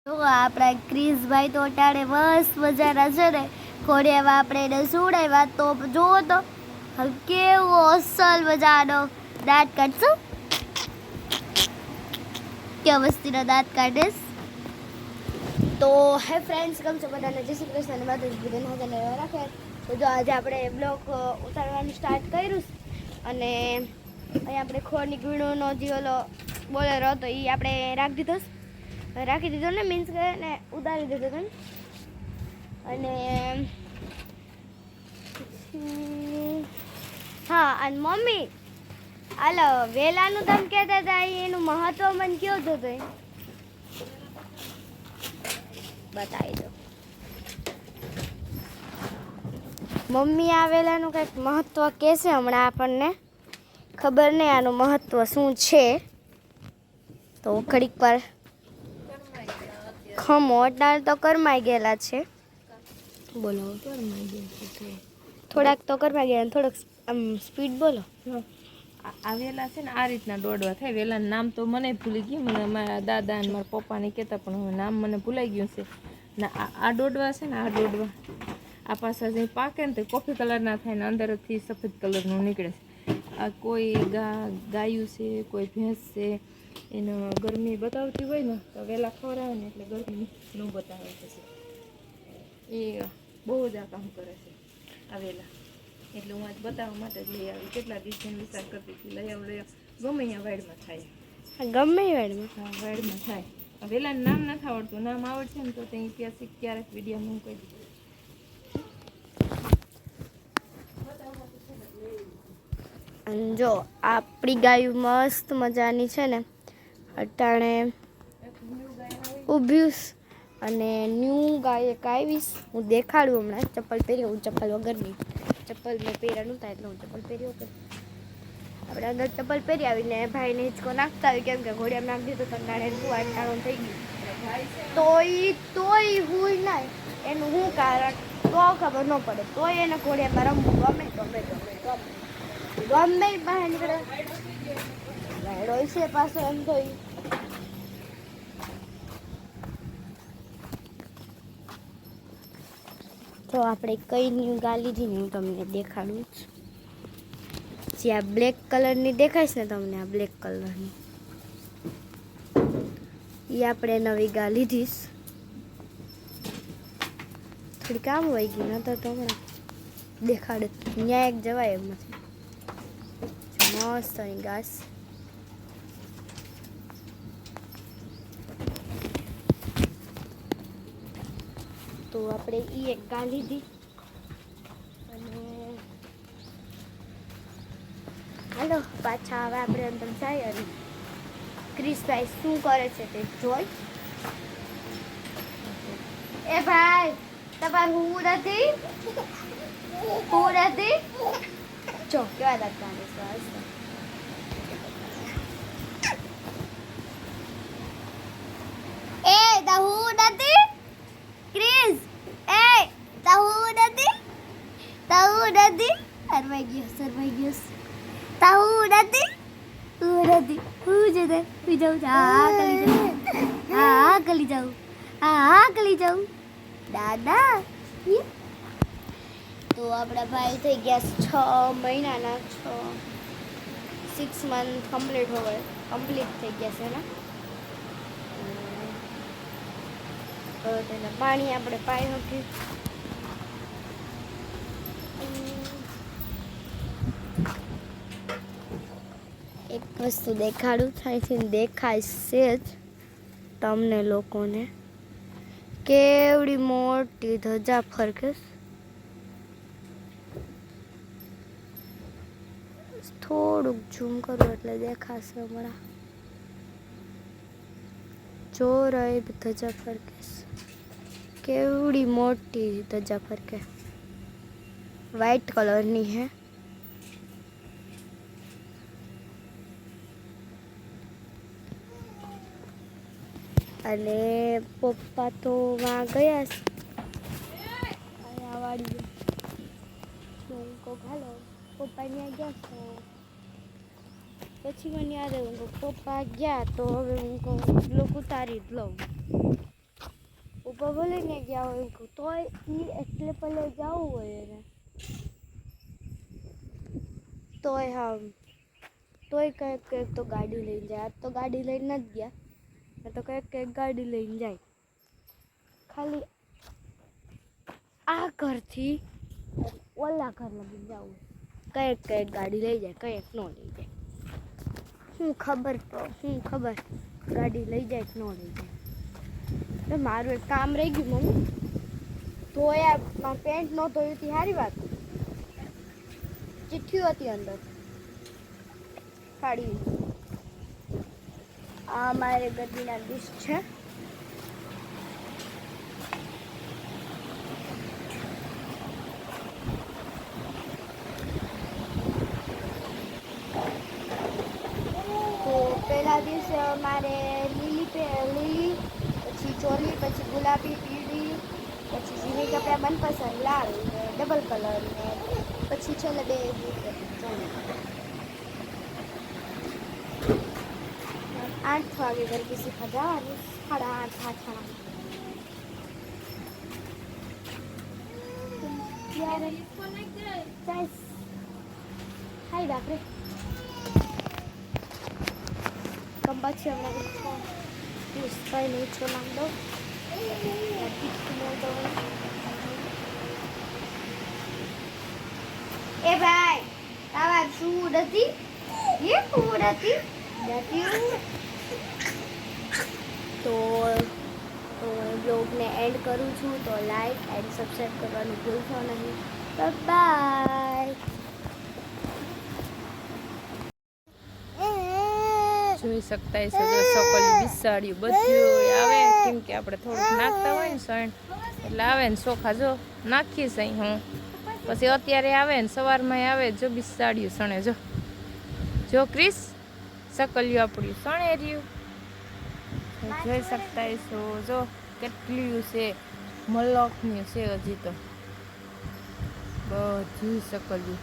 તો આપણા ક્રિશભાઈ તો અટાડે મસ્ત મજાના છે ને ખોડિયામાં આપણે એને સુડાવ્યા તો જુઓ તો કેવો અસલ મજાનો દાંત કાઢશું કેવા મસ્તીનો દાંત કાઢીશ તો હે ફ્રેન્ડ્સ કેમ છો બધાને જય શ્રી કૃષ્ણ અને માતા બધાને હાજર રાખે તો જો આજે આપણે બ્લોગ ઉતારવાનું સ્ટાર્ટ કર્યું અને અહીં આપણે ખોળની ગીણોનો જે ઓલો બોલેરો હતો એ આપણે રાખી દીધો ને મીન્સ કે ને ઉતારી દીધો હતો અને હા અને મમ્મી હાલો વેલાનું તમે કહેતા હતા એનું મહત્વ મને કયો હતો તો બતાવી દો મમ્મી આ વેલાનું કંઈક મહત્વ કહેશે હમણાં આપણને ખબર નહીં આનું મહત્વ શું છે તો ઘડીક પર ખમો અટાણ તો કરમાઈ ગયેલા છે બોલો કરમાઈ ગયા થોડાક તો કરમાઈ ગયા થોડોક આમ સ્પીડ બોલો આ વેલા છે ને આ રીતના દોડવા થાય વેલાનું નામ તો મને ભૂલી ગયું મને મારા દાદા અને મારા પપ્પાને કહેતા પણ હવે નામ મને ભૂલાઈ ગયું છે ને આ દોડવા છે ને આ દોડવા આ પાછા જે પાકે ને તો કોફી કલરના થાય ને અંદરથી સફેદ કલરનું નીકળે છે આ કોઈ ગાયું છે કોઈ ભેંસ છે એને ગરમી બતાવતી હોય ને તો વહેલા ખવડાવે ને એટલે ગરમી ન બતાવે પછી એ બહુ જ આ કામ કરે છે આ વેલા એટલે હું આજ બતાવવા માટે જ લઈ આવી કેટલા દિવસનો વિચાર કરતી હતી લઈ આવ ગમે અહીંયા વાડમાં થાય ગમે વાડમાં હા વાડમાં થાય વેલાનું નામ નથી આવડતું નામ આવડશે ને તો તે ઐતિહાસિક ક્યારેક વિડીયોમાં હું કહી દીધું અને જો આપણી ગાયું મસ્ત મજાની છે ને અટાણે ઊભ્યું અને ન્યૂ ગાય એક આવીશ હું દેખાડું હમણાં ચપ્પલ પહેરી હું ચપ્પલ વગરની ચપ્પલ મેં પહેર્યા નહોતા એટલે હું ચપ્પલ પહેરી વગર આપણે અંદર ચપ્પલ પહેરી આવીને ભાઈને હિંચકો નાખતા આવી કેમ કે ઘોડિયામાં નાખી દીધું તો ટાણે શું આટાણું થઈ ગયું તોય હું ના એનું શું કારણ તો ખબર ન પડે તોય એને ઘોડિયામાં રમવું ગમે બહાર નીકળે રાયડો છે પાછો એમ તો તો આપણે કઈ ન્યૂ ગા લીધી ને હું તમને દેખાડું છું જે આ બ્લેક કલરની દેખાઈશ ને તમને આ બ્લેક કલરની એ આપણે નવી ગા લીધીશ થોડી કામ હોય ગઈ નતર તો હમણાં દેખાડે ત્યાં એક જવાય એમ નથી મસ્ત અહીં ઘાસ તો આપણે એ એક ગા લીધી અને હાલો પાછા હવે આપણે અંદર જાય અને ક્રિશભાઈ શું કરે છે તે જોઈ એ ભાઈ તમારું હું નથી જો કેવા દાંત કાઢે એ હું નથી ક્રિશ એ હું નથી સરવાઈ ગયો હું નથી હું જતે હું જાઉં હા કલી જાઉં દાદા તો આપણા ભાઈ થઈ ગયા 6 મહિનાના 6 મંથ કમ્પ્લીટ થઈ ગયા છે ને તેને પાણી આપણે પાઈ શકીએ એક વસ્તુ દેખાડું થાય છે દેખાશે જ તમને લોકોને કેવડી મોટી ધજા ફરકે થોડુંક ઝૂમ કરું એટલે દેખાશે હમણાં જોર ધજા ફરકે કેવડી મોટી ધજા ફરકે વ્હાઈટ કલરની હે અને પપ્પા તો વहाँ ગયા છે અહીંયા વાડી હાલો પપ્પા ત્યાં ગયા તો પછી મને યાદ આવ્યું પપ્પા ગયા તો હવે હું કહું બ્લોગ ઉતારી જ લઉં પપ્પા ભલે ને ગયા હોય એમ તોય ઈ એટલે ભલે જવું હોય એને તોય હા તોય કંઈક તો ગાડી લઈને જાય. આજ તો ગાડી લઈને નથી ગયા, તો કંઈક ગાડી લઈને જાય. ખાલી આ ઘરથી ઓલા ઘર લગી જવું, કંઈક ગાડી લઈ જાય, કંઈક ન લઈ જાય. શું ખબર ગાડી લઈ જાય કે ન લઈ જાય. તો મારું એક કામ રહી ગયું મમ્મી, ધોયા મારું પેન્ટ ન ધોયું હતી સારી વાત, ચિઠ્ઠી હતી અંદર કાઢી. આ મારે ગરમીના ડિશ છે. તો પહેલા દિવસે મારે લીલી પછી ચોલી, પછી ગુલાબી, પીળી, પછી ઝીણી કપડા મનપસંદ લાલ ને ડબલ કલર ને પછી છેલ્લે 2 8 વાગે घर किसी का जवानी 8:30 हाय डाकरे कम बच्चे हमारा प्लीज भाई नहीं छोड़ दो ए भाई आवाज सूड હતી ये सूड હતી તો બ્લોગને એન્ડ કરું છું. તો લાઈક એન્ડ સબસ્ક્રાઈબ કરવાનું ભૂલશો નહીં. બાય. જોઈ શકતા સગળું સકલી બિસાડ્યું બધું આવે, કેમ કે આપણે થોડુંક નાખતા હોય ને સણ એટલે આવે ને ચોખા જો નાખીએ સહી હું પછી અત્યારે આવે ને સવારમાં આવે જો બિસાડ્યું સણે જો ક્રિસ સકલિયું આપણું સણે રહ્યું જોઈ શકતા છો. જો કેટલું છે મલકનું છે હજી તો બધું સકલિયું.